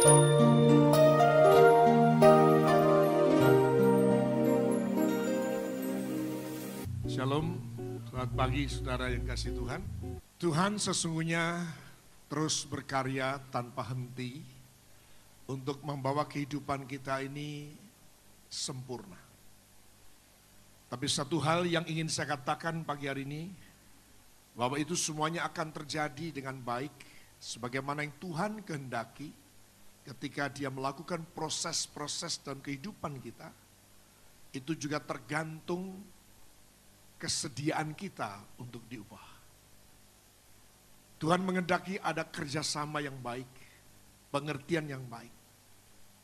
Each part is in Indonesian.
Shalom, selamat pagi saudara yang kasih Tuhan. Tuhan sesungguhnya terus berkarya tanpa henti untuk membawa kehidupan kita ini sempurna. Tapi satu hal yang ingin saya katakan pagi hari ini, bahwa itu semuanya akan terjadi dengan baik, sebagaimana yang Tuhan kehendaki ketika Dia melakukan proses-proses dalam kehidupan kita. Itu juga tergantung kesediaan kita untuk diubah. Tuhan mengendaki ada kerjasama yang baik, pengertian yang baik.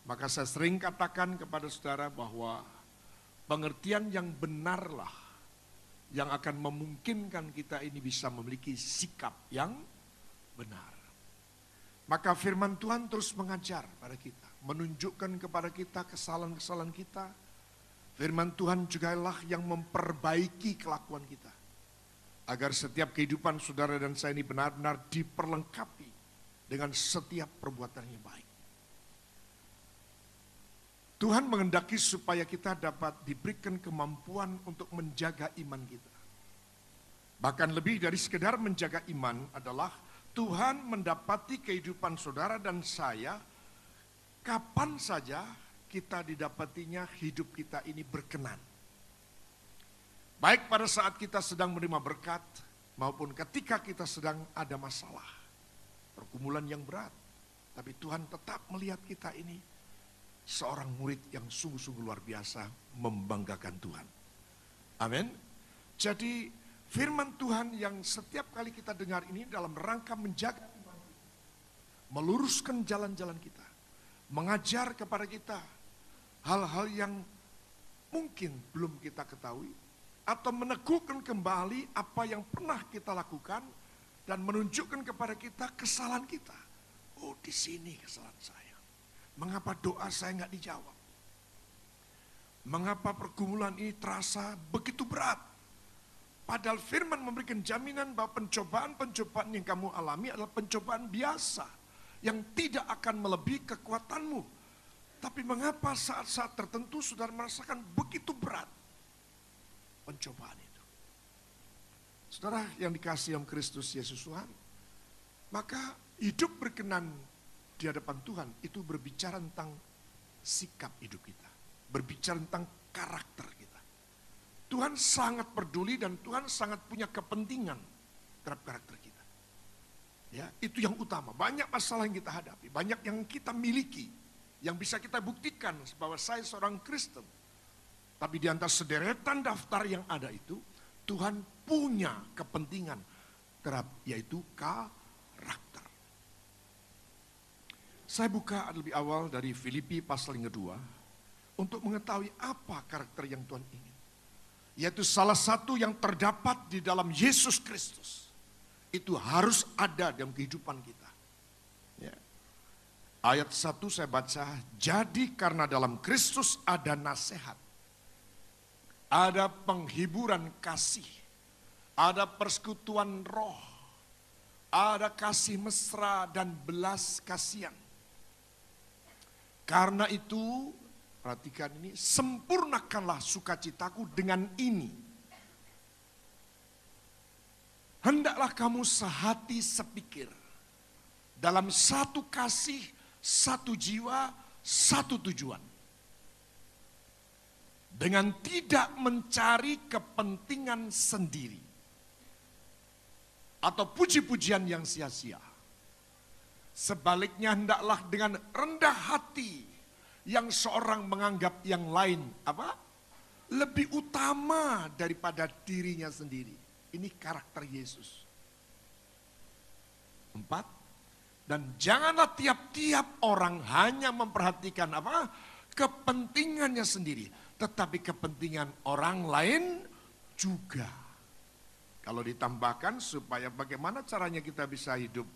Maka saya sering katakan kepada saudara bahwa pengertian yang benarlah yang akan memungkinkan kita ini bisa memiliki sikap yang benar. Maka firman Tuhan terus mengajar pada kita, menunjukkan kepada kita kesalahan-kesalahan kita. Firman Tuhan juga lah yang memperbaiki kelakuan kita. Agar setiap kehidupan saudara dan saya ini benar-benar diperlengkapi dengan setiap perbuatan yang baik. Tuhan menghendaki supaya kita dapat diberikan kemampuan untuk menjaga iman kita. Bahkan lebih dari sekedar menjaga iman adalah Tuhan mendapati kehidupan saudara dan saya kapan saja kita didapatinya hidup kita ini berkenan. Baik pada saat kita sedang menerima berkat maupun ketika kita sedang ada masalah, pergumulan yang berat. Tapi Tuhan tetap melihat kita ini seorang murid yang sungguh-sungguh luar biasa membanggakan Tuhan. Amin. Jadi firman Tuhan yang setiap kali kita dengar ini dalam rangka menjaga iman kita, meluruskan jalan-jalan kita, mengajar kepada kita hal-hal yang mungkin belum kita ketahui, atau meneguhkan kembali apa yang pernah kita lakukan dan menunjukkan kepada kita kesalahan kita. Oh, di sini kesalahan saya. Mengapa doa saya nggak dijawab? Mengapa pergumulan ini terasa begitu berat? Padahal firman memberikan jaminan bahwa pencobaan-pencobaan yang kamu alami adalah pencobaan biasa yang tidak akan melebihi kekuatanmu. Tapi mengapa saat-saat tertentu saudara merasakan begitu berat pencobaan itu? Saudara yang dikasihi oleh Kristus Yesus Tuhan, maka hidup berkenan di hadapan Tuhan itu berbicara tentang sikap hidup kita, berbicara tentang karakter kita. Tuhan sangat peduli dan Tuhan sangat punya kepentingan terhadap karakter kita. Ya, itu yang utama. Banyak masalah yang kita hadapi, banyak yang kita miliki, yang bisa kita buktikan bahwa saya seorang Kristen. Tapi di antara sederetan daftar yang ada itu, Tuhan punya kepentingan terhadap yaitu karakter. Saya buka lebih awal dari Filipi pasal yang kedua untuk mengetahui apa karakter yang Tuhan ingin. Yaitu salah satu yang terdapat di dalam Yesus Kristus. Itu harus ada dalam kehidupan kita. Ya. Ayat 1 saya baca, jadi karena dalam Kristus ada nasihat, ada penghiburan kasih, ada persekutuan roh, ada kasih mesra dan belas kasihan. Karena itu, perhatikan ini, sempurnakanlah sukacitaku dengan ini. Hendaklah kamu sehati sepikir, dalam satu kasih, satu jiwa, satu tujuan. Dengan tidak mencari kepentingan sendiri. Atau puji-pujian yang sia-sia. Sebaliknya hendaklah dengan rendah hati yang seorang menganggap yang lain lebih utama daripada dirinya sendiri. Ini karakter Yesus. 4. Dan janganlah tiap-tiap orang hanya memperhatikan kepentingannya sendiri, tetapi kepentingan orang lain juga. Kalau ditambahkan supaya bagaimana caranya kita bisa hidup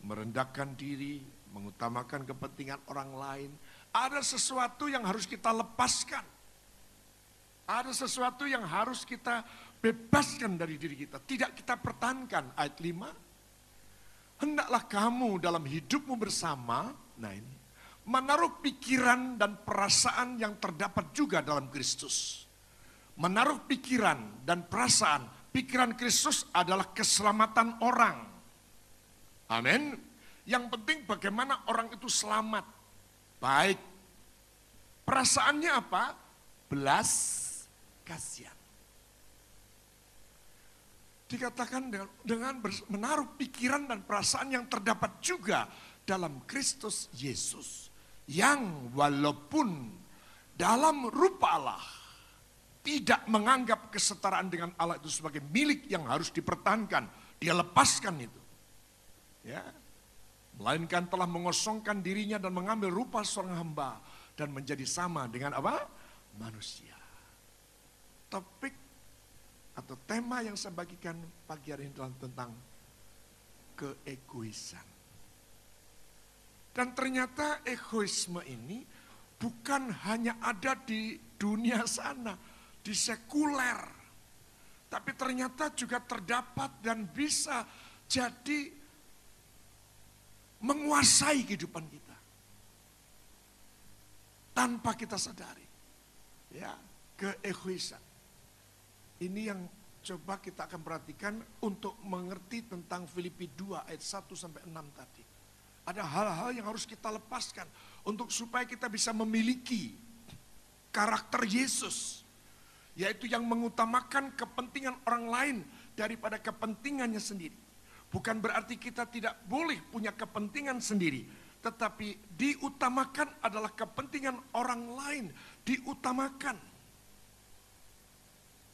merendahkan diri, mengutamakan kepentingan orang lain, ada sesuatu yang harus kita lepaskan. Ada sesuatu yang harus kita bebaskan dari diri kita, tidak kita pertahankan. Ayat 5. Hendaklah kamu dalam hidupmu bersama, nah ini, menaruh pikiran dan perasaan yang terdapat juga dalam Kristus. Menaruh pikiran dan perasaan, pikiran Kristus adalah keselamatan orang. Amin. Yang penting bagaimana orang itu selamat. Baik. Perasaannya apa? Belas kasihan. Dikatakan dengan menaruh pikiran dan perasaan yang terdapat juga dalam Kristus Yesus. Yang walaupun dalam rupa Allah tidak menganggap kesetaraan dengan Allah itu sebagai milik yang harus dipertahankan. Dia lepaskan itu. Ya. Melainkan telah mengosongkan dirinya dan mengambil rupa seorang hamba. Dan menjadi sama dengan apa? Manusia. Topik atau tema yang saya bagikan pagi hari ini adalah tentang keegoisan. Dan ternyata egoisme ini bukan hanya ada di dunia sana, di sekuler. Tapi ternyata juga terdapat dan bisa jadi menguasai kehidupan kita. Tanpa kita sadari. Ya, keegoisan. Ini yang coba kita akan perhatikan untuk mengerti tentang Filipi 2 ayat 1 sampai 6 tadi. Ada hal-hal yang harus kita lepaskan untuk supaya kita bisa memiliki karakter Yesus. Yaitu yang mengutamakan kepentingan orang lain daripada kepentingannya sendiri. Bukan berarti kita tidak boleh punya kepentingan sendiri. Tetapi diutamakan adalah kepentingan orang lain. Diutamakan.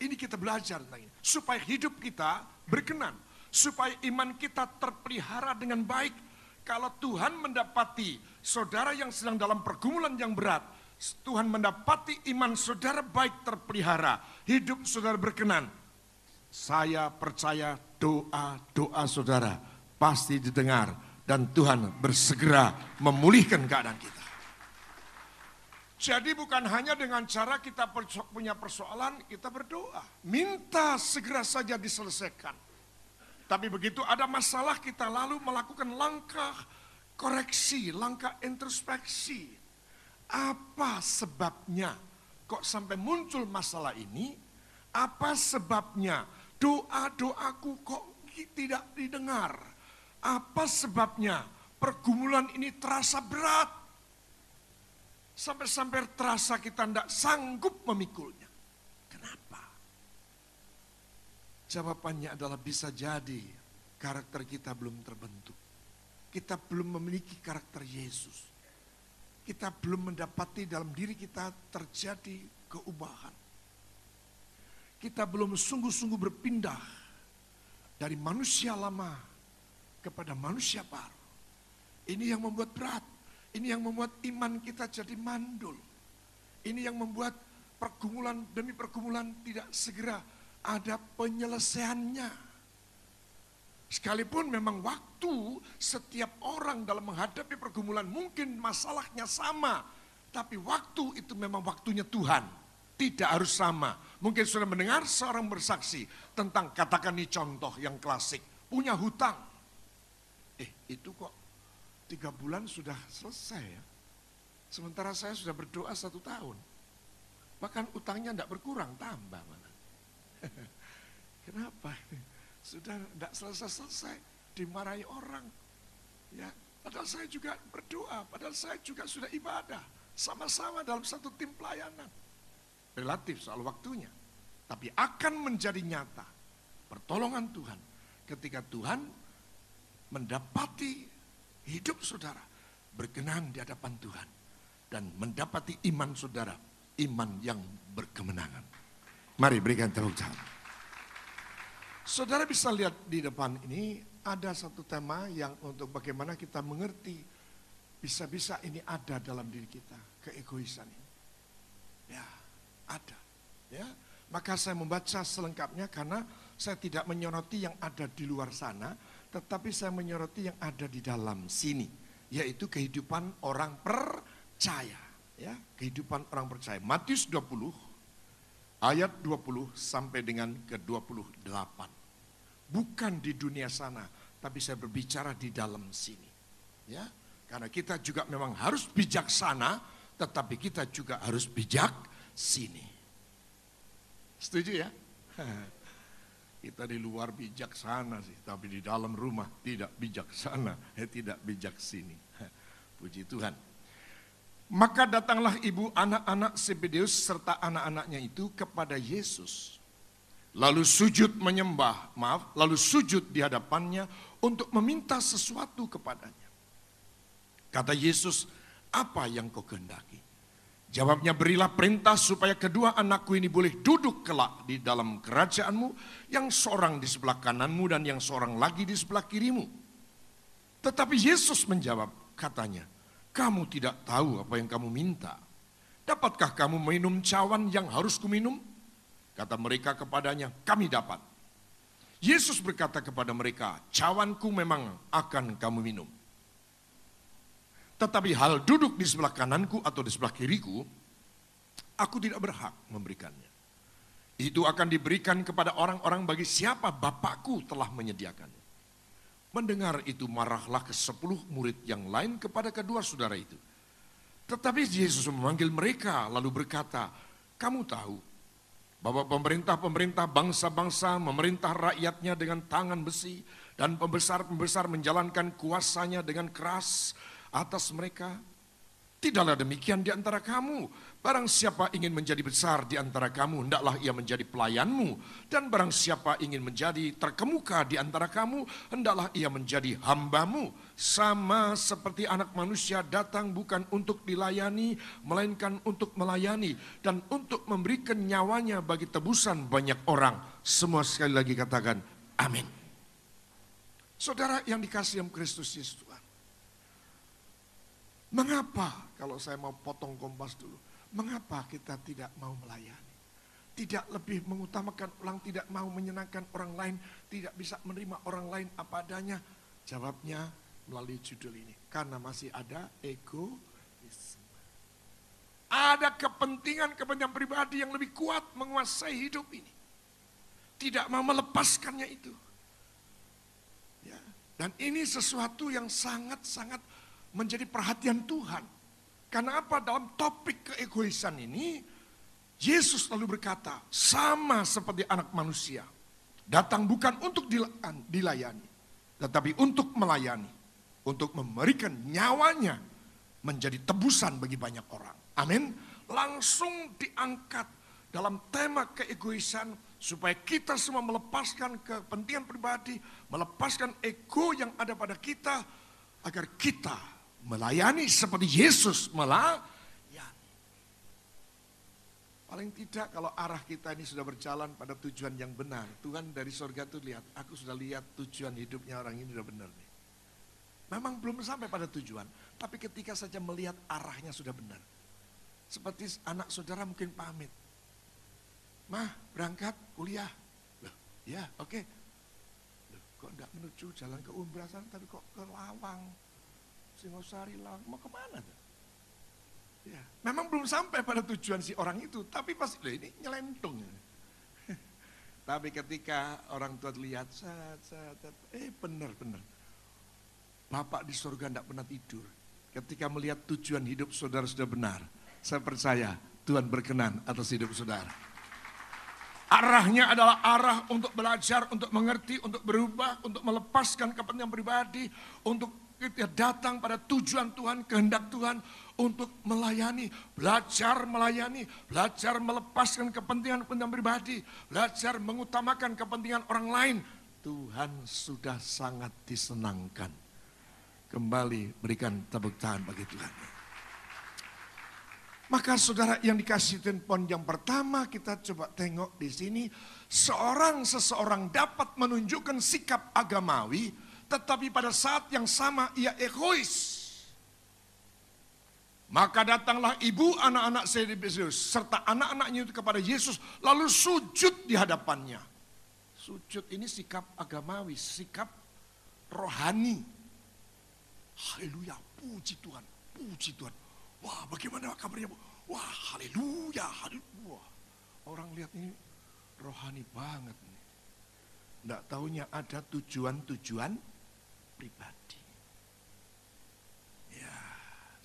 Ini kita belajar tentang ini. Supaya hidup kita berkenan. Supaya iman kita terpelihara dengan baik. Kalau Tuhan mendapati saudara yang sedang dalam pergumulan yang berat. Tuhan mendapati iman saudara baik terpelihara. Hidup saudara berkenan. Saya percaya doa-doa saudara pasti didengar. Dan Tuhan bersegera memulihkan keadaan kita. Jadi bukan hanya dengan cara kita punya persoalan, kita berdoa. Minta segera saja diselesaikan. Tapi begitu ada masalah kita lalu melakukan langkah koreksi, langkah introspeksi. Apa sebabnya kok sampai muncul masalah ini? Apa sebabnya doa-doaku kok tidak didengar? Apa sebabnya pergumulan ini terasa berat? Sampai-sampai terasa kita tidak sanggup memikulnya. Kenapa? Jawabannya adalah bisa jadi karakter kita belum terbentuk. Kita belum memiliki karakter Yesus. Kita belum mendapati dalam diri kita terjadi keubahan. Kita belum sungguh-sungguh berpindah dari manusia lama kepada manusia baru. Ini yang membuat berat. Ini yang membuat iman kita jadi mandul. Ini yang membuat pergumulan demi pergumulan tidak segera ada penyelesaiannya. Sekalipun memang waktu setiap orang dalam menghadapi pergumulan mungkin masalahnya sama. Tapi waktu itu memang waktunya Tuhan. Tidak harus sama. Mungkin sudah mendengar seorang bersaksi tentang katakan ini contoh yang klasik. Punya hutang. Itu kok 3 bulan sudah selesai ya. Sementara saya sudah berdoa 1 tahun. Bahkan utangnya tidak berkurang, tambah malah. Kenapa? Sudah tidak selesai-selesai, dimarahi orang. Ya, padahal saya juga berdoa, padahal saya juga sudah ibadah. Sama-sama dalam satu tim pelayanan. Relatif soal waktunya. Tapi akan menjadi nyata pertolongan Tuhan ketika Tuhan mendapati hidup saudara berkenan di hadapan Tuhan. Dan mendapati iman saudara, iman yang berkemenangan. Mari berikan tepuk tangan. Saudara bisa lihat di depan ini ada satu tema yang untuk bagaimana kita mengerti bisa-bisa ini ada dalam diri kita, keegoisan ini. Ya, ada. Ya, maka saya membaca selengkapnya karena saya tidak menyoroti yang ada di luar sana, tetapi saya menyoroti yang ada di dalam sini, yaitu kehidupan orang percaya. Ya, kehidupan orang percaya. Matius 20 ayat 20 sampai dengan ke-28. Bukan di dunia sana, tapi saya berbicara di dalam sini. Ya, Karena kita juga memang harus bijaksana, tetapi kita juga harus bijak sini. Setuju ya? Kita di luar bijaksana sih, tapi di dalam rumah tidak bijaksana, tidak bijak sini. Puji Tuhan. Maka datanglah ibu anak-anak Zebedeus serta anak-anaknya itu kepada Yesus. Lalu sujud lalu sujud di hadapannya untuk meminta sesuatu kepadanya. Kata Yesus, apa yang kau kehendaki? Jawabnya, berilah perintah supaya kedua anakku ini boleh duduk kelak di dalam kerajaanmu, yang seorang di sebelah kananmu dan yang seorang lagi di sebelah kirimu. Tetapi Yesus menjawab, katanya, kamu tidak tahu apa yang kamu minta. Dapatkah kamu minum cawan yang harus kuminum? Kata mereka kepadanya, kami dapat. Yesus berkata kepada mereka, cawanku memang akan kamu minum. Tetapi hal duduk di sebelah kananku atau di sebelah kiriku, aku tidak berhak memberikannya. Itu akan diberikan kepada orang-orang bagi siapa Bapakku telah menyediakannya. Mendengar itu marahlah ke-10 murid yang lain kepada kedua saudara itu. Tetapi Yesus memanggil mereka lalu berkata, kamu tahu bahwa pemerintah-pemerintah bangsa-bangsa memerintah rakyatnya dengan tangan besi, dan pembesar-pembesar menjalankan kuasanya dengan keras atas mereka. Tidaklah demikian di antara kamu. Barang siapa ingin menjadi besar di antara kamu, hendaklah ia menjadi pelayanmu. Dan barang siapa ingin menjadi terkemuka di antara kamu, hendaklah ia menjadi hambamu. Sama seperti anak manusia datang bukan untuk dilayani, melainkan untuk melayani. Dan untuk memberikan nyawanya bagi tebusan banyak orang. Semua sekali lagi katakan, amin. Saudara yang dikasihi Kristus Yesus Tuhan. Mengapa, kalau saya mau potong kompas dulu, mengapa kita tidak mau melayani? Tidak lebih mengutamakan orang, tidak mau menyenangkan orang lain, tidak bisa menerima orang lain apa adanya? Jawabnya melalui judul ini, karena masih ada egoisme. Ada kepentingan pribadi yang lebih kuat menguasai hidup ini. Tidak mau melepaskannya itu. Ya, dan ini sesuatu yang sangat-sangat menjadi perhatian Tuhan. Karena apa? Dalam topik keegoisan ini, Yesus lalu berkata, sama seperti anak manusia, datang bukan untuk dilayani, tetapi untuk melayani, untuk memberikan nyawanya menjadi tebusan bagi banyak orang. Amin. Langsung diangkat dalam tema keegoisan, supaya kita semua melepaskan kepentingan pribadi, melepaskan ego yang ada pada kita, agar kita melayani seperti Yesus melayani. Paling tidak kalau arah kita ini sudah berjalan pada tujuan yang benar. Tuhan dari surga itu lihat, aku sudah lihat tujuan hidupnya orang ini sudah benar nih. Memang belum sampai pada tujuan, tapi ketika saja melihat arahnya sudah benar. Seperti anak saudara mungkin pamit. Mah, berangkat kuliah. Loh, ya oke. Loh, kok enggak menuju jalan ke Umbrah sana, tapi kok ke Lawang. Singosari lah, mau kemana tuh? Ya, memang belum sampai pada tujuan si orang itu, tapi pasti ini nyelentung. Tapi ketika orang tua lihat, benar. Bapak di surga tidak pernah tidur. Ketika melihat tujuan hidup saudara sudah benar, saya percaya Tuhan berkenan atas hidup saudara. Arahnya adalah arah untuk belajar, untuk mengerti, untuk berubah, untuk melepaskan kepentingan pribadi, untuk kita datang pada tujuan Tuhan, kehendak Tuhan untuk melayani, belajar melepaskan kepentingan pribadi, belajar mengutamakan kepentingan orang lain. Tuhan sudah sangat disenangkan. Kembali berikan tepuk tangan bagi Tuhan. Maka saudara yang dikasihi Tuhan, poin yang pertama kita coba tengok di sini, seseorang dapat menunjukkan sikap agamawi, tetapi pada saat yang sama ia egois. Maka datanglah ibu anak-anak Zebedeus serta anak-anaknya itu kepada Yesus, lalu sujud di hadapannya. Sujud ini sikap agamawi, sikap rohani. Haleluya, puji Tuhan, puji Tuhan. Wah, bagaimana kabarnya, Bu? Wah, haleluya, haleluya. Orang lihat ini rohani banget nih. Nggak taunya ada tujuan-tujuan pribadi. Ya.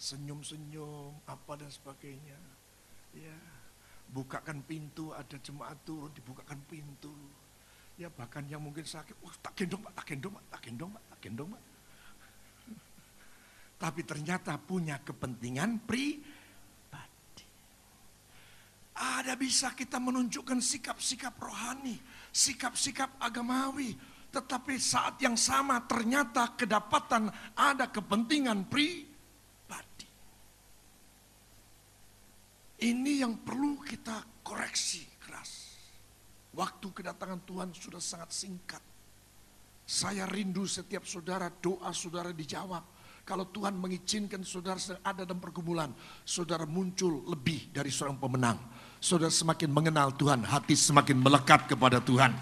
senyum-senyum, apa dan sebagainya. Ya, bukakan pintu, ada jemaat turun, dibukakan pintu. Ya, bahkan yang mungkin sakit, tak gendong Pak, tak gendong Pak, tak gendong Pak, tak gendong Pak. Tapi ternyata punya kepentingan pribadi. Ada bisa kita menunjukkan sikap-sikap rohani, sikap-sikap agamawi, tetapi saat yang sama ternyata kedapatan ada kepentingan pribadi. Ini yang perlu kita koreksi keras. Waktu kedatangan Tuhan sudah sangat singkat. Saya rindu setiap saudara, doa saudara dijawab. Kalau Tuhan mengizinkan saudara ada dalam pergumulan, saudara muncul lebih dari seorang pemenang. Saudara semakin mengenal Tuhan, hati semakin melekat kepada Tuhan.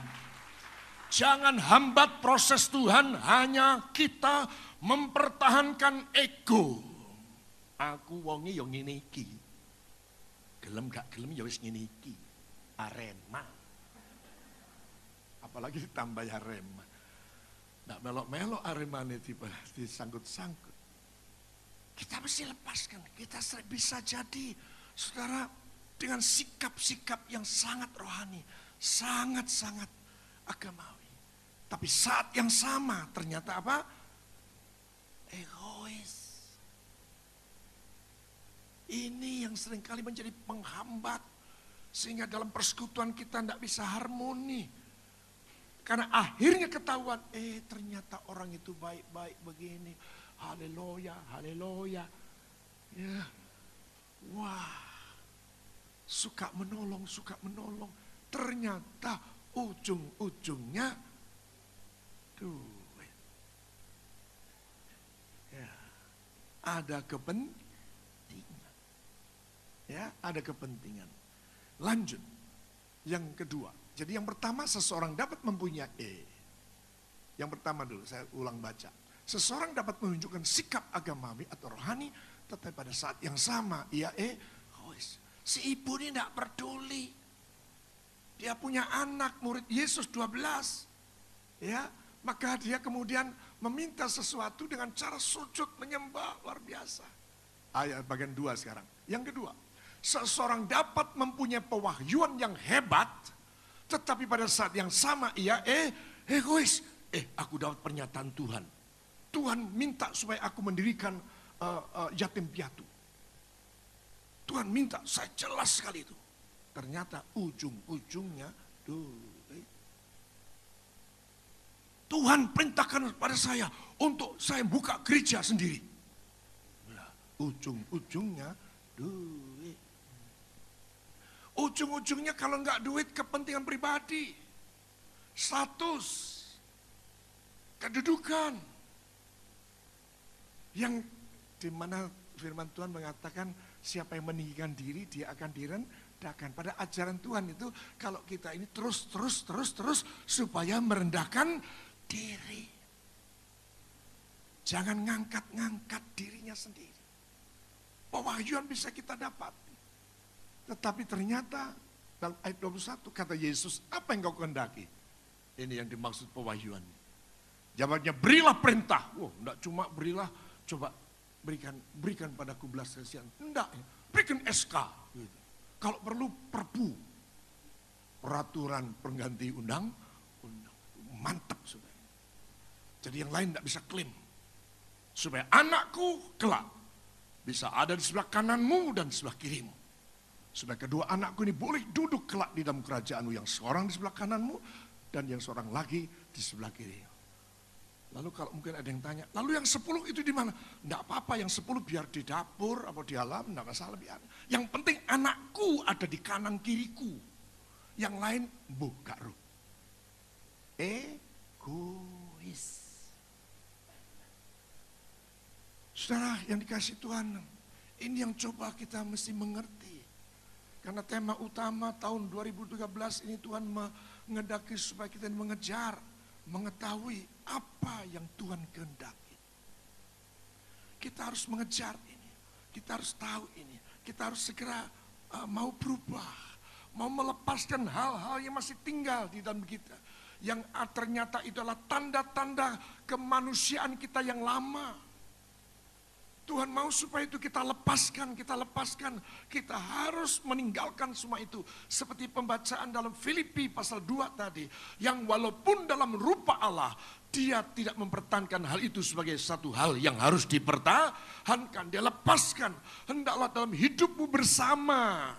Jangan hambat proses Tuhan, hanya kita mempertahankan ego. Aku wongi yang ngene iki. Gelem gak gelem ya wis ngene iki. Arema. Apalagi ditambah Arema. Nggak melok-melok Arema ini disangkut-sangkut. Kita mesti lepaskan. Kita bisa jadi, saudara, dengan sikap-sikap yang sangat rohani. Sangat-sangat agamawi. Tapi saat yang sama ternyata apa? Egois. Ini yang seringkali menjadi penghambat. Sehingga dalam persekutuan kita tidak bisa harmoni. Karena akhirnya ketahuan, ternyata orang itu baik-baik begini. Haleluya, haleluya. Ya. Wah. Suka menolong, suka menolong. Ternyata ujung-ujungnya duit. Ya. Ada kepentingan. Ya, ada kepentingan. Lanjut. Yang kedua. Jadi yang pertama seseorang dapat mempunyai Yang pertama dulu saya ulang baca. Seseorang dapat menunjukkan sikap agamawi atau rohani, tetapi pada saat yang sama ia egois. Si ibu ini tidak peduli. Dia punya anak murid Yesus 12. Ya, maka dia kemudian meminta sesuatu dengan cara sujud menyembah luar biasa. Ayat bagian 2 sekarang. Yang kedua, seseorang dapat mempunyai pewahyuan yang hebat, tetapi pada saat yang sama ia egois. Aku dapat pernyataan Tuhan. Tuhan minta supaya aku mendirikan yatim piatu. Tuhan minta, saya jelas sekali itu. Ternyata ujung-ujungnya Tuhan perintahkan pada saya untuk saya buka gereja sendiri. Ujung-ujungnya duit. Ujung-ujungnya kalau enggak duit kepentingan pribadi, status, kedudukan. Yang dimana firman Tuhan mengatakan siapa yang meninggikan diri dia akan direndahkan. Pada ajaran Tuhan itu kalau kita ini terus supaya merendahkan diri. Jangan ngangkat-ngangkat dirinya sendiri. Pewahyuan bisa kita dapat. Tetapi ternyata dalam ayat 21 kata Yesus, apa yang kau kehendaki? Ini yang dimaksud pewahyuan. Jawabnya, berilah perintah. Enggak cuma berilah, coba berikan padaku belas kasihan. Enggak, berikan SK. Gitu. Kalau perlu perpu, peraturan pengganti undang. Mantap supaya. Jadi yang lain enggak bisa klaim. Supaya anakku kelak bisa ada di sebelah kananmu dan di sebelah kirimu. Supaya kedua anakku ini boleh duduk kelak di dalam kerajaanmu. Yang seorang di sebelah kananmu dan yang seorang lagi di sebelah kirimu. Lalu kalau mungkin ada yang tanya, lalu yang 10 itu di mana? Enggak apa-apa, yang 10 biar di dapur atau di alam, enggak masalah biar. Yang penting anakku ada di kanan kiriku. Yang lain buka ruh. Egois. Saudara yang dikasih Tuhan, ini yang coba kita mesti mengerti. Karena tema utama tahun 2013 ini Tuhan menghendaki supaya kita mengejar, mengetahui apa yang Tuhan kehendaki. Kita harus mengejar ini, kita harus tahu ini, kita harus segera mau berubah, mau melepaskan hal-hal yang masih tinggal di dalam kita. Yang ternyata itu adalah tanda-tanda kemanusiaan kita yang lama. Tuhan mau supaya itu kita lepaskan. Kita harus meninggalkan semua itu. Seperti pembacaan dalam Filipi pasal 2 tadi. Yang walaupun dalam rupa Allah, dia tidak mempertahankan hal itu sebagai satu hal yang harus dipertahankan. Dia lepaskan. Hendaklah dalam hidupmu bersama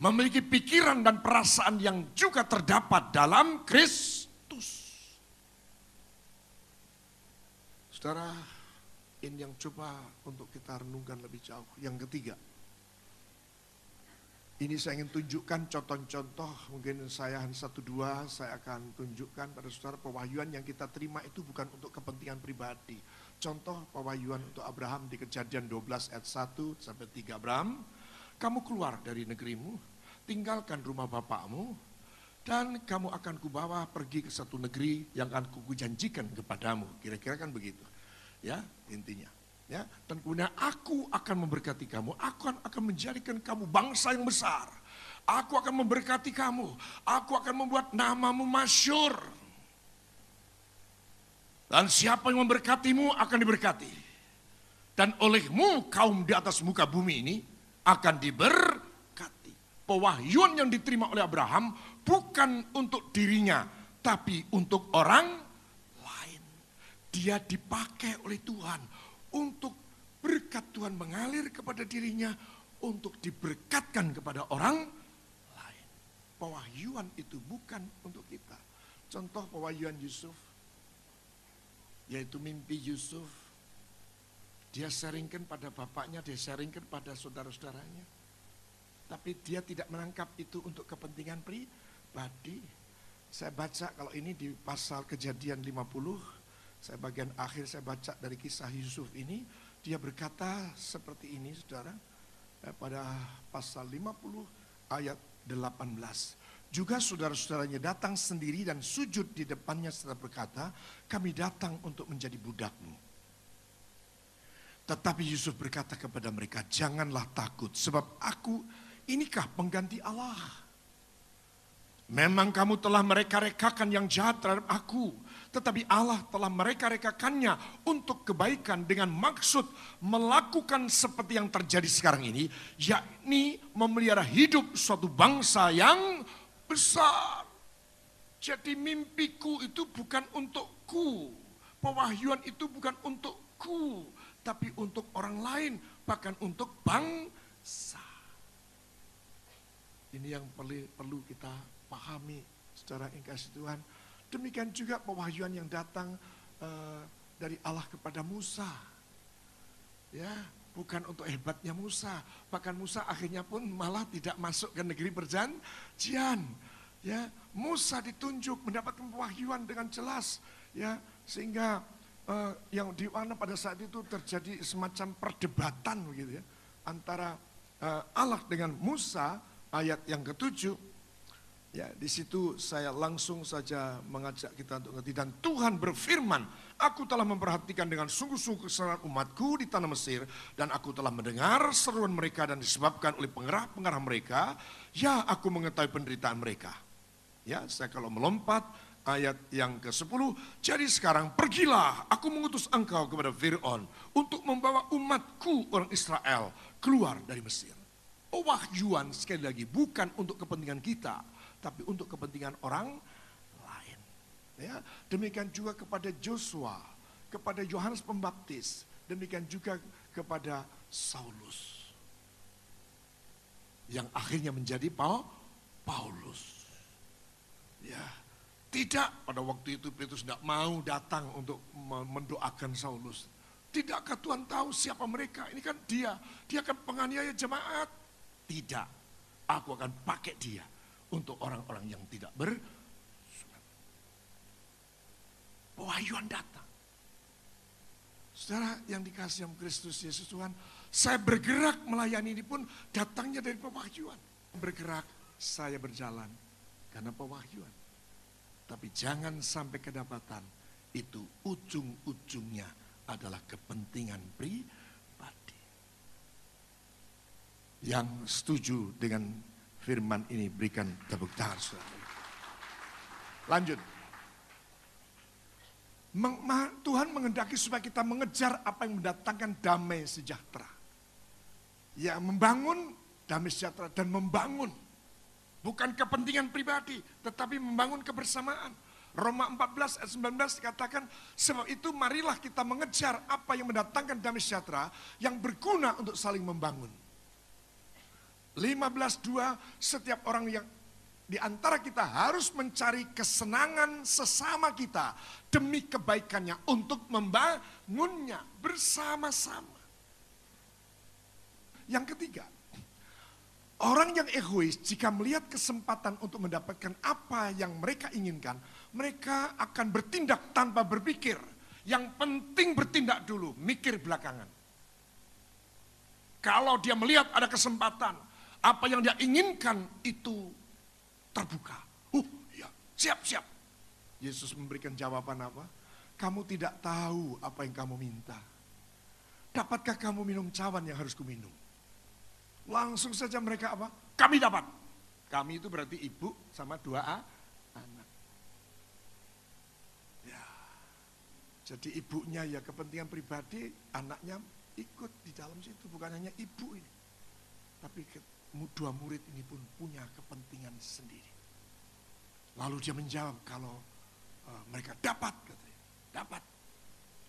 memiliki pikiran dan perasaan yang juga terdapat dalam Kristus. Saudara, ini yang coba untuk kita renungkan lebih jauh. Yang ketiga, ini saya ingin tunjukkan contoh-contoh, mungkin saya hanya 1-2, saya akan tunjukkan pada saudara pewahyuan yang kita terima itu bukan untuk kepentingan pribadi. Contoh pewahyuan untuk Abraham di Kejadian 12 ayat 1 sampai 3. Abraham, kamu keluar dari negerimu, tinggalkan rumah bapakmu, dan kamu akan kubawa pergi ke satu negeri yang akan kujanjikan kepadamu. Kira-kira kan begitu. Ya, intinya. Ya, dan kemudian aku akan memberkati kamu, aku akan menjadikan kamu bangsa yang besar. Aku akan memberkati kamu, aku akan membuat namamu masyhur. Dan siapa yang memberkatimu akan diberkati. Dan olehmu kaum di atas muka bumi ini akan diberkati. Pewahyuan yang diterima oleh Abraham bukan untuk dirinya, tapi untuk orang. Dia dipakai oleh Tuhan untuk berkat Tuhan mengalir kepada dirinya untuk diberkatkan kepada orang lain. Pewahyuan itu bukan untuk kita. Contoh pewahyuan Yusuf, yaitu mimpi Yusuf. Dia sharingkan pada bapaknya, dia sharingkan pada saudara-saudaranya. Tapi dia tidak menangkap itu untuk kepentingan pribadi. Saya baca kalau ini di pasal Kejadian 50, saya bagian akhir saya baca dari kisah Yusuf ini, dia berkata seperti ini saudara, pada pasal 50 ayat 18. Juga saudara-saudaranya datang sendiri dan sujud di depannya serta berkata, kami datang untuk menjadi budakmu. Tetapi Yusuf berkata kepada mereka, janganlah takut sebab aku inikah pengganti Allah. Memang kamu telah mereka-rekakan yang jahat terhadap aku, tetapi Allah telah mereka-rekakannya untuk kebaikan dengan maksud melakukan seperti yang terjadi sekarang ini, yakni memelihara hidup suatu bangsa yang besar. Jadi mimpiku itu bukan untukku, pewahyuan itu bukan untukku, tapi untuk orang lain, bahkan untuk bangsa. Ini yang perlu kita pahami secara kasih Tuhan. Demikian juga pewahyuan yang datang dari Allah kepada Musa. Ya, bukan untuk hebatnya Musa. Bahkan Musa akhirnya pun malah tidak masuk ke negeri perjanjian. Ya, Musa ditunjuk mendapatkan pewahyuan dengan jelas. Ya, sehingga yang di mana pada saat itu terjadi semacam perdebatan begitu ya antara Allah dengan Musa, ayat yang ke-7. Ya, di situ saya langsung saja mengajak kita untuk ngerti. Dan Tuhan berfirman, aku telah memperhatikan dengan sungguh-sungguh kesalahan umatku di tanah Mesir, dan aku telah mendengar seruan mereka dan disebabkan oleh pengarah-pengarah mereka, ya aku mengetahui penderitaan mereka. Ya, saya kalau melompat ayat yang ke-10, jadi sekarang pergilah, aku mengutus engkau kepada Fir'aun untuk membawa umatku orang Israel keluar dari Mesir. Pewahyuan sekali lagi bukan untuk kepentingan kita, tapi untuk kepentingan orang lain. Ya, demikian juga kepada Joshua, kepada Yohanes Pembaptis, demikian juga kepada Saulus, yang akhirnya menjadi Paulus. Ya, tidak, pada waktu itu Petrus tidak mau datang untuk mendoakan Saulus. Tidakkah Tuhan tahu siapa mereka? Ini kan dia akan penganiaya jemaat. Tidak, aku akan pakai dia untuk orang-orang yang tidak bersunat. Pewahyuan datang. Saudara yang dikasihi oleh Kristus Yesus Tuhan, saya bergerak melayani ini pun datangnya dari pewahyuan. Bergerak, saya berjalan karena pewahyuan. Tapi jangan sampai kedapatan itu ujung-ujungnya adalah kepentingan pribadi. Yang setuju dengan firman ini berikan tepuk tangan. Lanjut. Tuhan menghendaki supaya kita mengejar apa yang mendatangkan damai sejahtera. Ya, membangun damai sejahtera dan membangun. Bukan kepentingan pribadi, tetapi membangun kebersamaan. Roma 14 ayat 19 dikatakan, sebab itu marilah kita mengejar apa yang mendatangkan damai sejahtera yang berguna untuk saling membangun. 15:2, setiap orang yang di antara kita harus mencari kesenangan sesama kita demi kebaikannya untuk membangunnya bersama-sama. Yang ketiga, orang yang egois jika melihat kesempatan untuk mendapatkan apa yang mereka inginkan, mereka akan bertindak tanpa berpikir. Yang penting bertindak dulu, mikir belakangan. Kalau dia melihat ada kesempatan, apa yang dia inginkan itu terbuka. Ya, siap-siap. Yesus memberikan jawaban apa? Kamu tidak tahu apa yang kamu minta. Dapatkah kamu minum cawan yang harus kuminum? Langsung saja mereka apa? Kami dapat. Kami itu berarti ibu sama 2 anak. Ya. Jadi ibunya ya kepentingan pribadi, anaknya ikut di dalam situ. Bukan hanya ibu ini. Tapi 2 murid ini pun punya kepentingan sendiri. Lalu dia menjawab kalau mereka dapat, katanya, dapat.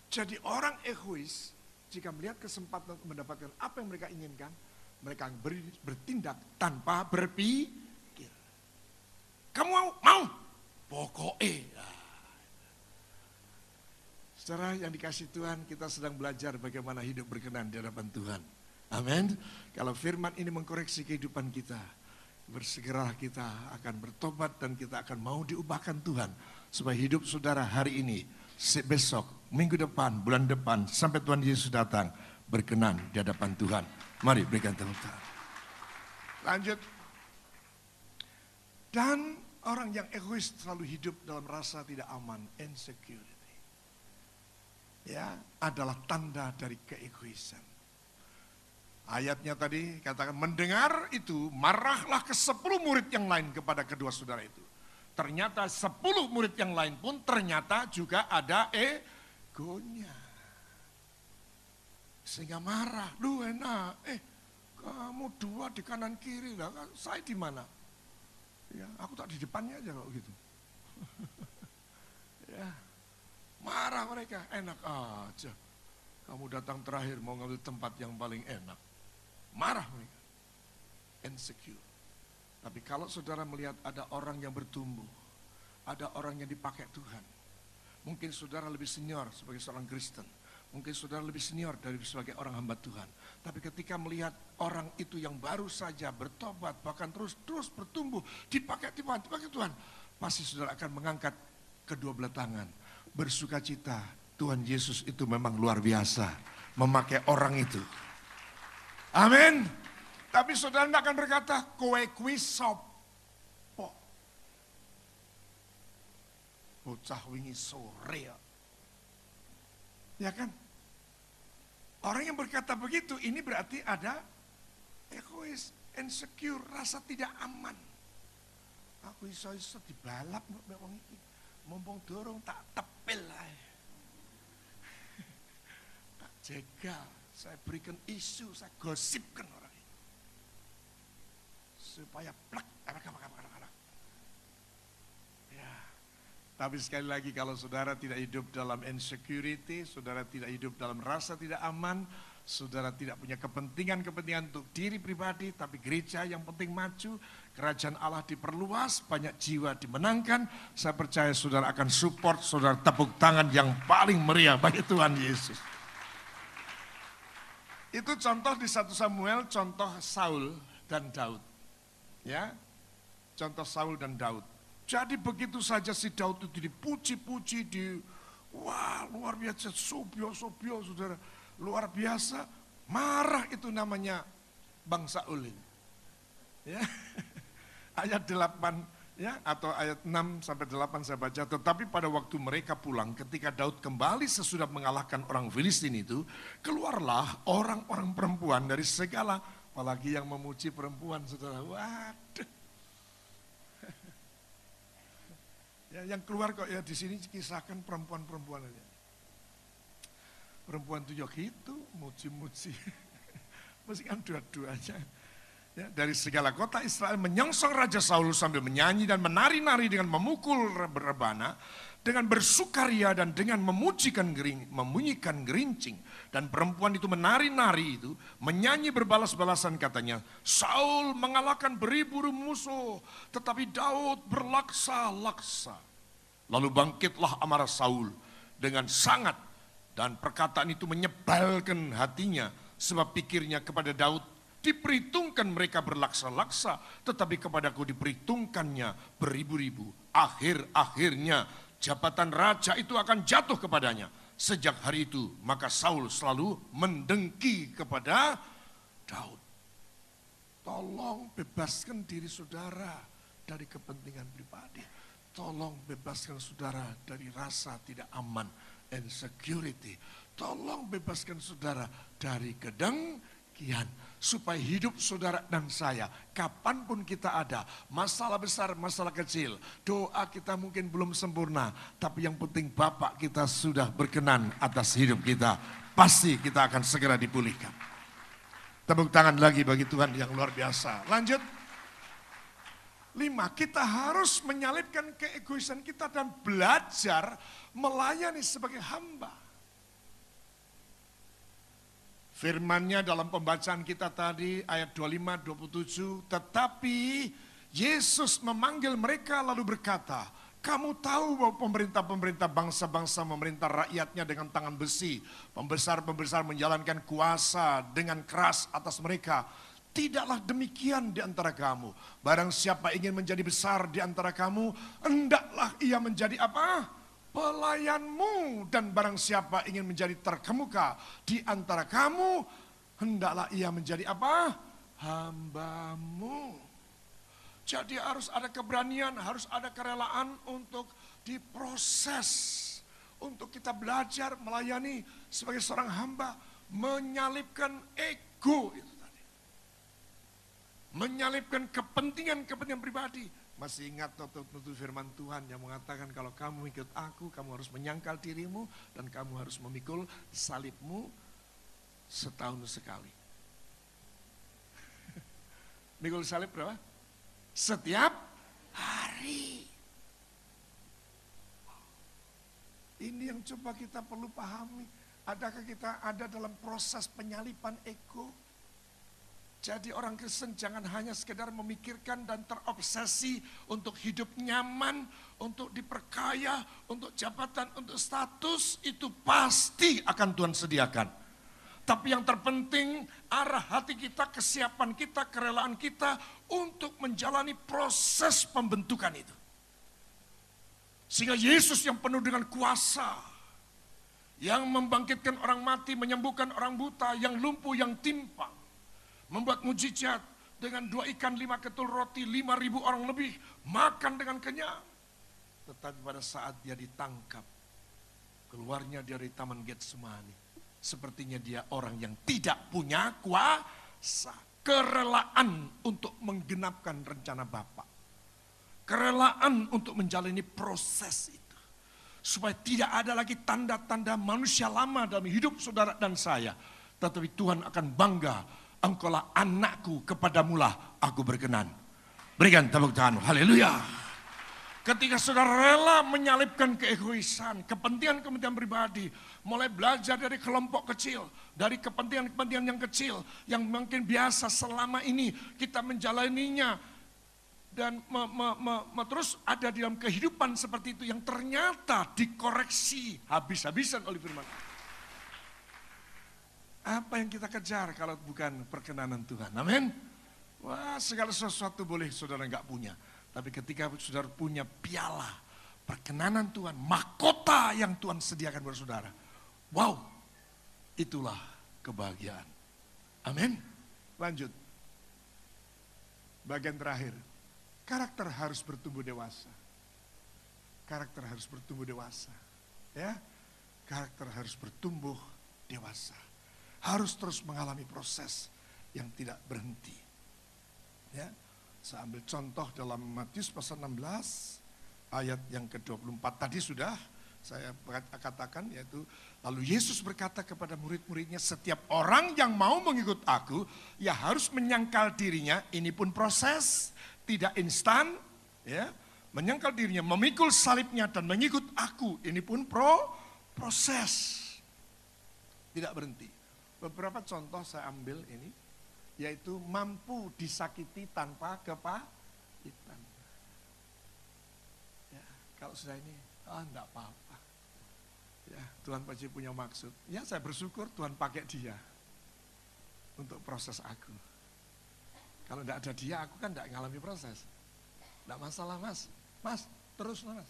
Jadi orang egois jika melihat kesempatan untuk mendapatkan apa yang mereka inginkan, mereka bertindak tanpa berpikir. Kamu mau? Mau. Pokoknya. Saudara yang dikasih Tuhan, kita sedang belajar bagaimana hidup berkenan di hadapan Tuhan. Amin. Kalau firman ini mengkoreksi kehidupan kita, bersegeralah kita akan bertobat dan kita akan mau diubahkan Tuhan. Supaya hidup saudara hari ini, besok, minggu depan, bulan depan, sampai Tuhan Yesus datang, berkenan di hadapan Tuhan. Mari berikan tepuk tangan. Lanjut. Dan orang yang egois selalu hidup dalam rasa tidak aman, insecurity. Ya, adalah tanda dari keegoisan. Ayatnya tadi katakan, mendengar itu marahlah ke 10 murid yang lain kepada kedua saudara itu. Ternyata 10 murid yang lain pun ternyata juga ada egonya. Sehingga marah, duh enak, kamu 2 di kanan kiri lah, saya di mana? Ya, aku tak di depannya aja kalau gitu. Ya, marah mereka, enak aja. Kamu datang terakhir mau ngambil tempat yang paling enak. Marah mereka, insecure. Tapi kalau saudara melihat ada orang yang bertumbuh, ada orang yang dipakai Tuhan. Mungkin saudara lebih senior sebagai seorang Kristen. Mungkin saudara lebih senior dari sebagai orang hamba Tuhan. Tapi ketika melihat orang itu yang baru saja bertobat, bahkan terus bertumbuh, dipakai Tuhan. Pasti saudara akan mengangkat kedua belah tangan. Bersukacita, Tuhan Yesus itu memang luar biasa. Memakai orang itu. Amin. Tapi saudara tidak akan berkata, kowe kuwi sopo. Bocah wingi sore ya. Ya kan? Orang yang berkata begitu, ini berarti ada egois, insecure, rasa tidak aman. Aku iso-iso dibalap mbak wong iki. Mumpung dorong tak tepil ae. Tak jegal, saya berikan isu, saya gosipkan orang ini. Supaya plek, ya. Tapi sekali lagi kalau saudara tidak hidup dalam insecurity, saudara tidak hidup dalam rasa tidak aman, saudara tidak punya kepentingan untuk diri pribadi, tapi gereja yang penting maju, kerajaan Allah diperluas, banyak jiwa dimenangkan, saya percaya saudara akan support, saudara tepuk tangan yang paling meriah bagi Tuhan Yesus. Itu contoh di 1 Samuel, contoh Saul dan Daud. Ya, contoh Saul dan Daud. Jadi begitu saja si Daud itu dipuji-puji, wah luar biasa, sobio saudara, luar biasa. Marah itu namanya Bang Saul ini. Ya. Ayat 8 ya, atau ayat 6 sampai 8 saya baca. Tetapi pada waktu mereka pulang, ketika Daud kembali sesudah mengalahkan orang Filistin itu, keluarlah orang-orang perempuan dari segala, apalagi yang memuji perempuan, saudara. Waduh. Ya, yang keluar kok ya di sini kisahkan perempuan-perempuan aja. Perempuan itu ya gitu, muji-muji. Mesti kan dua-duanya. Ya, dari segala kota Israel menyongsong Raja Saul sambil menyanyi dan menari-nari dengan memukul rebana, dengan bersukaria dan dengan memunyikan gerincing. Dan perempuan itu menari-nari itu, menyanyi berbalas-balasan katanya, Saul mengalahkan beribu musuh, tetapi Daud berlaksa-laksa. Lalu bangkitlah amarah Saul dengan sangat, dan perkataan itu menyebalkan hatinya, sebab pikirnya kepada Daud, diperhitungkan mereka berlaksa-laksa, tetapi kepadaku diperhitungkannya beribu-ribu. Akhir-akhirnya jabatan raja itu akan jatuh kepadanya. Sejak hari itu maka Saul selalu mendengki kepada Daud. Tolong bebaskan diri saudara dari kepentingan pribadi. Tolong bebaskan saudara dari rasa tidak aman, insecurity. Tolong bebaskan saudara dari kedengkian. Supaya hidup saudara dan saya, kapanpun kita ada, masalah besar, masalah kecil, doa kita mungkin belum sempurna, tapi yang penting Bapak kita sudah berkenan atas hidup kita, pasti kita akan segera dipulihkan. Tepuk tangan lagi bagi Tuhan yang luar biasa. Lanjut. 5, kita harus menyalipkan keegoisan kita dan belajar melayani sebagai hamba. Firman-Nya dalam pembacaan kita tadi ayat 25-27, tetapi Yesus memanggil mereka lalu berkata, kamu tahu bahwa pemerintah-pemerintah bangsa-bangsa memerintah rakyatnya dengan tangan besi. Pembesar-pembesar menjalankan kuasa dengan keras atas mereka. Tidaklah demikian di antara kamu. Barang siapa ingin menjadi besar di antara kamu, hendaklah ia menjadi apa? Pelayanmu. Dan barang siapa ingin menjadi terkemuka di antara kamu, hendaklah ia menjadi apa? Hambamu. Jadi harus ada keberanian, harus ada kerelaan untuk diproses. Untuk kita belajar melayani sebagai seorang hamba, menyalipkan ego itu tadi. Menyalipkan kepentingan-kepentingan pribadi. Masih ingat tutur firman Tuhan yang mengatakan kalau kamu ikut aku, kamu harus menyangkal dirimu dan kamu harus memikul salibmu setahun sekali. Mikul salib berapa? Setiap hari. Ini yang coba kita perlu pahami. Adakah kita ada dalam proses penyalipan ego? Jadi orang Kristen jangan hanya sekedar memikirkan dan terobsesi untuk hidup nyaman, untuk diperkaya, untuk jabatan, untuk status, itu pasti akan Tuhan sediakan. Tapi yang terpenting arah hati kita, kesiapan kita, kerelaan kita untuk menjalani proses pembentukan itu. Sehingga Yesus yang penuh dengan kuasa, yang membangkitkan orang mati, menyembuhkan orang buta, yang lumpuh, yang timpang, membuat mujizat dengan 2 ikan 5 ketul roti, 5.000 orang lebih makan dengan kenyang. Tetapi pada saat dia ditangkap, keluarnya dari Taman Getsemani, sepertinya dia orang yang tidak punya kuasa. Kerelaan untuk menggenapkan rencana Bapa. Kerelaan untuk menjalani proses itu. Supaya tidak ada lagi tanda-tanda manusia lama dalam hidup saudara dan saya. Tetapi Tuhan akan bangga, engkaulah anakku, kepadamulah aku berkenan. Berikan tepuk tangan, haleluya. Ketika saudara rela menyalipkan keegoisan, kepentingan-kepentingan pribadi, mulai belajar dari kelompok kecil, dari kepentingan-kepentingan yang kecil, yang mungkin biasa selama ini kita menjalaninya, dan terus ada di dalam kehidupan seperti itu yang ternyata dikoreksi habis-habisan oleh firman. Apa yang kita kejar kalau bukan perkenanan Tuhan? Amin. Wah, segala sesuatu boleh saudara nggak punya. Tapi ketika saudara punya piala perkenanan Tuhan, mahkota yang Tuhan sediakan buat saudara. Wow, itulah kebahagiaan. Amin. Lanjut. Bagian terakhir. Karakter harus bertumbuh dewasa. Karakter harus bertumbuh dewasa. Ya, karakter harus bertumbuh dewasa. Harus terus mengalami proses yang tidak berhenti. Ya, saya ambil contoh dalam Matius pasal 16 ayat yang ke-24 tadi sudah saya katakan, yaitu lalu Yesus berkata kepada murid-muridnya, setiap orang yang mau mengikut aku ya harus menyangkal dirinya. Ini pun proses, tidak instan, ya. Menyangkal dirinya, memikul salibnya dan mengikut aku. Ini pun proses, tidak berhenti. Beberapa contoh saya ambil ini, yaitu mampu disakiti tanpa kepahitan. Ya, kalau sudah ini, enggak apa-apa. Ya, Tuhan pasti punya maksud. Ya, saya bersyukur Tuhan pakai dia untuk proses aku. Kalau enggak ada dia, aku kan enggak ngalami proses. Enggak masalah, Mas. Mas, terus Mas.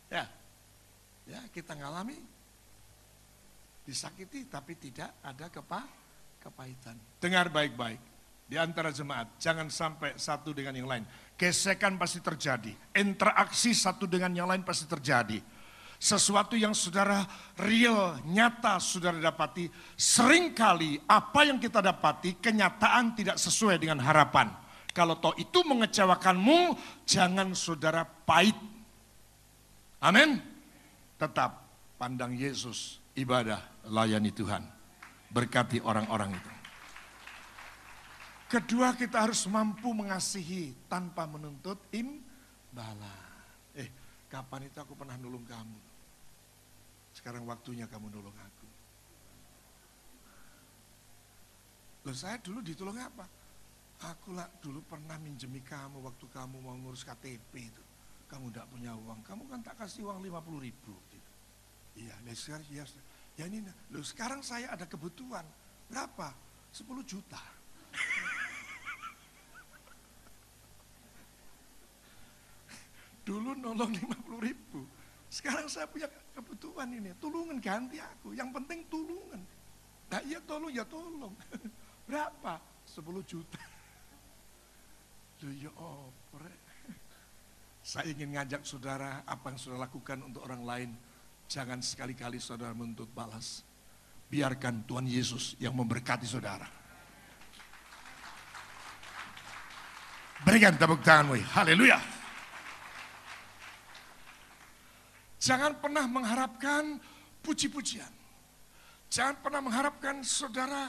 Ya, kita ngalami disakiti tapi tidak ada kepahitan. Dengar baik-baik. Di antara jemaat, jangan sampai satu dengan yang lain. Gesekan pasti terjadi. Interaksi satu dengan yang lain pasti terjadi. Sesuatu yang saudara real, nyata saudara dapati. Seringkali apa yang kita dapati, kenyataan tidak sesuai dengan harapan. Kalau toh itu mengecewakanmu, jangan saudara pahit. Amin. Tetap pandang Yesus, ibadah, layani Tuhan. Berkati orang-orang itu. Kedua, kita harus mampu mengasihi tanpa menuntut imbalan. Kapan itu aku pernah nolong kamu? Sekarang waktunya kamu nolong aku. Loh, saya dulu ditolong apa? Aku lah dulu pernah minjemi kamu waktu kamu mau ngurus KTP itu. Kamu tidak punya uang, kamu kan tak kasih uang 50.000. Gitu. Iya, sekarang ya ini. Loh, sekarang saya ada kebutuhan. Berapa? 10 juta. Dulu nolong 50.000. Sekarang saya punya kebutuhan ini. Tulungan ganti aku. Yang penting tulungan. Nah iya tolong, ya tolong. Berapa? 10 juta. Loh ya opre. Saya ingin ngajak saudara, apa yang saudara lakukan untuk orang lain. Jangan sekali-kali saudara menuntut balas. Biarkan Tuhan Yesus yang memberkati saudara. Berikan tepuk tanganmu. Haleluya. Jangan pernah mengharapkan puji-pujian. Jangan pernah mengharapkan saudara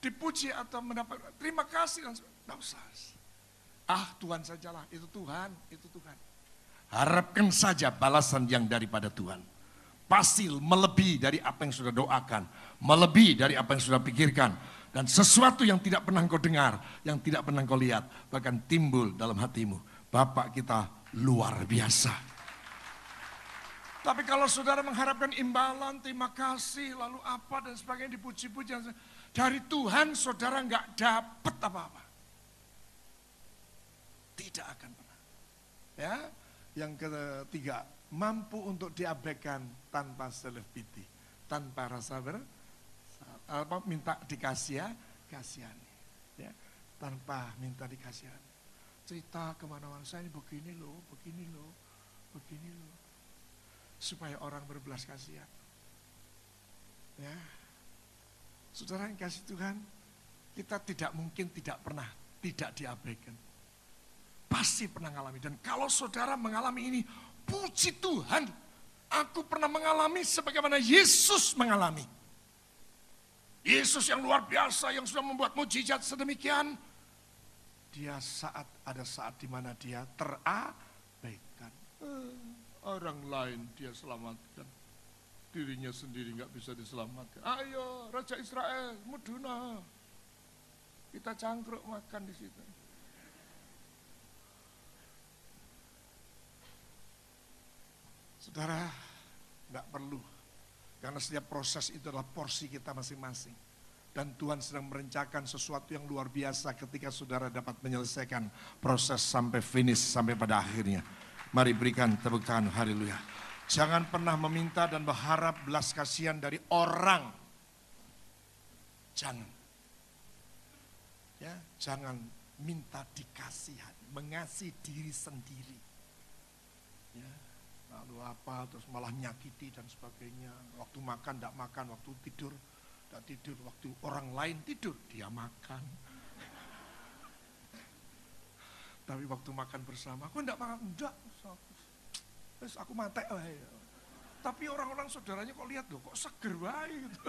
dipuji atau mendapat terima kasih. Tidak usah. Tuhan sajalah, itu Tuhan, itu Tuhan. Harapkan saja balasan yang daripada Tuhan. Pasti melebihi dari apa yang sudah doakan, melebihi dari apa yang sudah pikirkan. Dan sesuatu yang tidak pernah kau dengar, yang tidak pernah kau lihat, bahkan timbul dalam hatimu. Bapak kita luar biasa. Tapi kalau saudara mengharapkan imbalan, terima kasih, lalu apa dan sebagainya, dipuji-puji dari Tuhan, saudara nggak dapat apa-apa. Tidak akan pernah. Ya, yang ketiga, mampu untuk diabaikan tanpa self pity, tanpa rasa minta kasihani, ya, tanpa minta dikasihani. Cerita kemana-mana, saya ini begini loh, begini loh, begini loh. Supaya orang berbelas kasihan. Ya, saudara yang kasih Tuhan, kita tidak mungkin tidak pernah tidak diabaikan. Pasti pernah mengalami. Dan kalau saudara mengalami ini, puji Tuhan, aku pernah mengalami sebagaimana Yesus mengalami. Yesus yang luar biasa, yang sudah membuat mujizat sedemikian. Dia ada saat di mana dia terabaikan. Orang lain dia selamatkan. Dirinya sendiri nggak bisa diselamatkan. Ayo Raja Israel, muduna. Kita cangkruk makan di situ. Saudara, nggak perlu. Karena setiap proses itu adalah porsi kita masing-masing. Dan Tuhan sedang merencanakan sesuatu yang luar biasa ketika saudara dapat menyelesaikan proses sampai finish, sampai pada akhirnya. Mari berikan tepuk tangan, haleluya. Jangan pernah meminta dan berharap belas kasihan dari orang. Jangan. Ya, jangan minta dikasihani, mengasihi diri sendiri. Ya, lalu apa, terus malah nyakiti dan sebagainya. Waktu makan, tidak makan, waktu tidur. Tidak tidur, waktu orang lain tidur, dia makan. Tapi waktu makan bersama, aku enggak makan, enggak. Terus aku mati lah ya. Tapi orang-orang saudaranya kok lihat loh, kok seger wae gitu.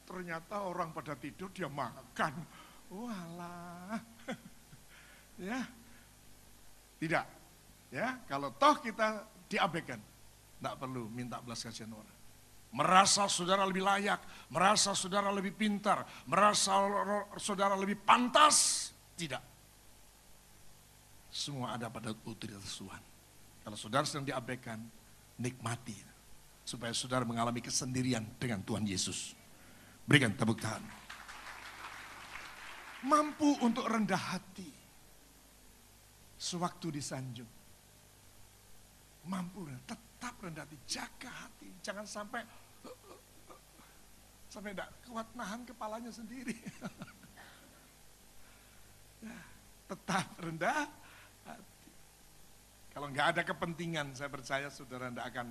Ternyata orang pada tidur, dia makan. Walah. Ya. Tidak. Ya, kalau toh kita diabaikan, enggak perlu minta belas kasihan orang. Merasa saudara lebih layak, merasa saudara lebih pintar, merasa saudara lebih pantas. Tidak. Semua ada pada otoritas Tuhan. Kalau saudara sedang diabaikan, nikmati. Supaya saudara mengalami kesendirian dengan Tuhan Yesus. Berikan tepuk tangan. Mampu untuk rendah hati. Sewaktu disanjung. Mampu, tetap rendah hati. Jaga hati. Jangan sampai tidak kuat nahan kepalanya sendiri. Tetap rendah hati. Kalau nggak ada kepentingan, saya percaya saudara tidak akan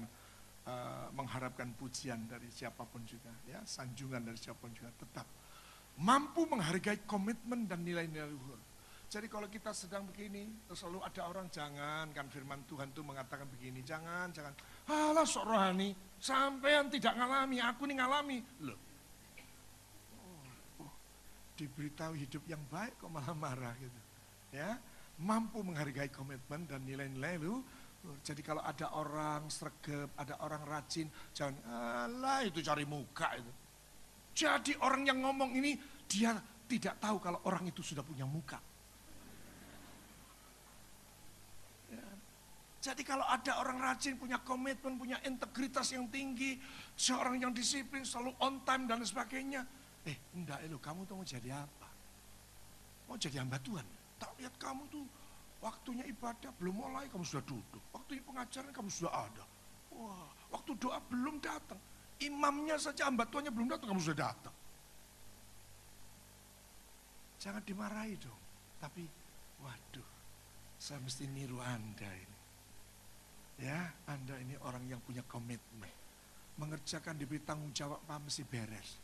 mengharapkan pujian dari siapapun juga, ya, sanjungan dari siapapun juga. Tetap mampu menghargai komitmen dan nilai-nilai luhur. Jadi kalau kita sedang begini, terus selalu ada orang, jangan, kan firman Tuhan itu mengatakan begini, jangan, alah sok rohani, sampean tidak ngalami, aku nih ngalami. Loh, diberitahu hidup yang baik kok malah marah gitu. Ya, mampu menghargai komitmen dan nilai-nilai lu. Jadi kalau ada orang sregep, ada orang rajin, jangan alah itu cari muka itu. Jadi orang yang ngomong ini dia tidak tahu kalau orang itu sudah punya muka. Ya. Jadi kalau ada orang rajin, punya komitmen, punya integritas yang tinggi, seorang yang disiplin, selalu on time dan sebagainya. Enggak, kamu tuh mau jadi apa? Mau jadi hamba Tuhan? Tak lihat kamu tuh waktunya ibadah belum mulai kamu sudah duduk. Waktunya pengajaran kamu sudah ada. Wah, waktu doa belum datang. Imamnya saja hamba Tuhannya belum datang, kamu sudah datang. Jangan dimarahi dong. Tapi, waduh, saya mesti niru Anda ini. Ya, Anda ini orang yang punya komitmen. Mengerjakan, diberi tanggung jawab, mesti beres.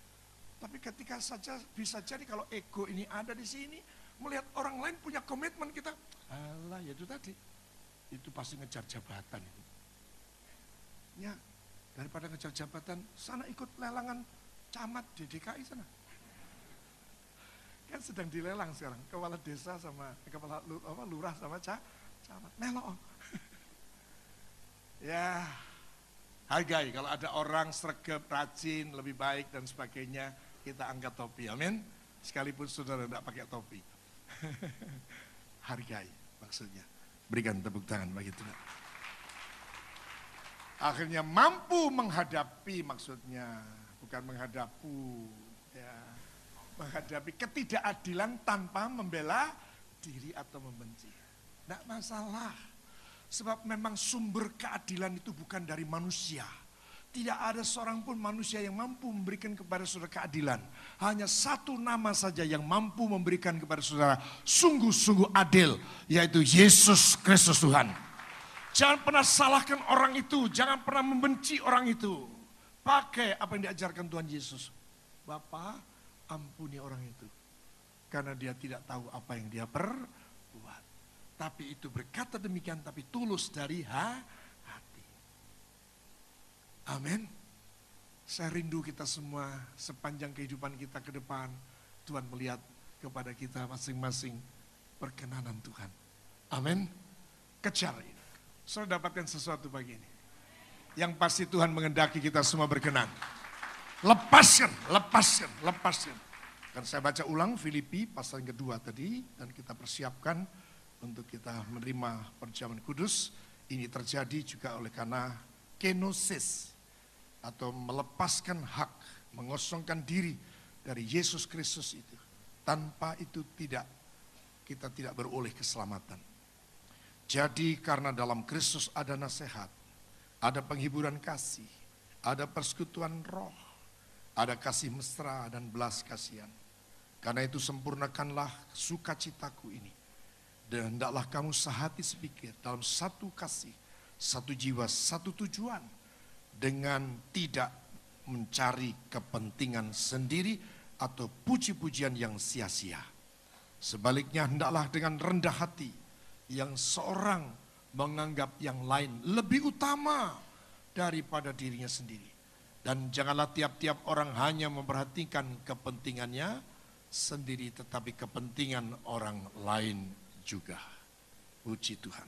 Tapi ketika saja bisa jadi kalau ego ini ada di sini, melihat orang lain punya komitmen, kita, alah ya itu tadi, itu pasti ngejar jabatan itu. Ya, daripada ngejar jabatan, sana ikut lelangan camat di DKI sana. Kan sedang dilelang sekarang, kepala desa sama kepala lurah sama camat, melok. Ya, hargai kalau ada orang sregep, rajin, lebih baik dan sebagainya, kita angkat topi, amin. Sekalipun saudara tidak pakai topi. Hargai maksudnya. Berikan tepuk tangan bagi Tuhan. Akhirnya mampu menghadapi, maksudnya bukan menghadapu, ya, menghadapi ketidakadilan tanpa membela diri atau membenci. Tidak masalah. Sebab memang sumber keadilan itu bukan dari manusia. Tidak ada seorang pun manusia yang mampu memberikan kepada saudara keadilan. Hanya satu nama saja yang mampu memberikan kepada saudara sungguh-sungguh adil, yaitu Yesus Kristus Tuhan. Jangan pernah salahkan orang itu, jangan pernah membenci orang itu. Pakai apa yang diajarkan Tuhan Yesus. Bapa, ampuni orang itu, karena dia tidak tahu apa yang dia perbuat. Tapi itu berkata demikian, tapi tulus dari hati. Amin. Saya rindu kita semua sepanjang kehidupan kita ke depan, Tuhan melihat kepada kita masing-masing perkenanan Tuhan. Amin. Kejar ini. Saudara dapatkan sesuatu pagi ini. Yang pasti Tuhan mengendaki kita semua berkenan. Lepaskan. Dan saya baca ulang Filipi pasal yang kedua tadi, dan kita persiapkan untuk kita menerima perjamuan kudus. Ini terjadi juga oleh karena kenosis, atau melepaskan hak, mengosongkan diri dari Yesus Kristus itu. Tanpa itu kita tidak beroleh keselamatan. Jadi karena dalam Kristus ada nasihat, ada penghiburan kasih, ada persekutuan roh, ada kasih mesra dan belas kasihan. Karena itu sempurnakanlah sukacitaku ini. Dan hendaklah kamu sehati sepikir dalam satu kasih, satu jiwa, satu tujuan. Dengan tidak mencari kepentingan sendiri atau puji-pujian yang sia-sia. Sebaliknya hendaklah dengan rendah hati yang seorang menganggap yang lain lebih utama daripada dirinya sendiri. Dan janganlah tiap-tiap orang hanya memperhatikan kepentingannya sendiri, tetapi kepentingan orang lain juga. Puji Tuhan.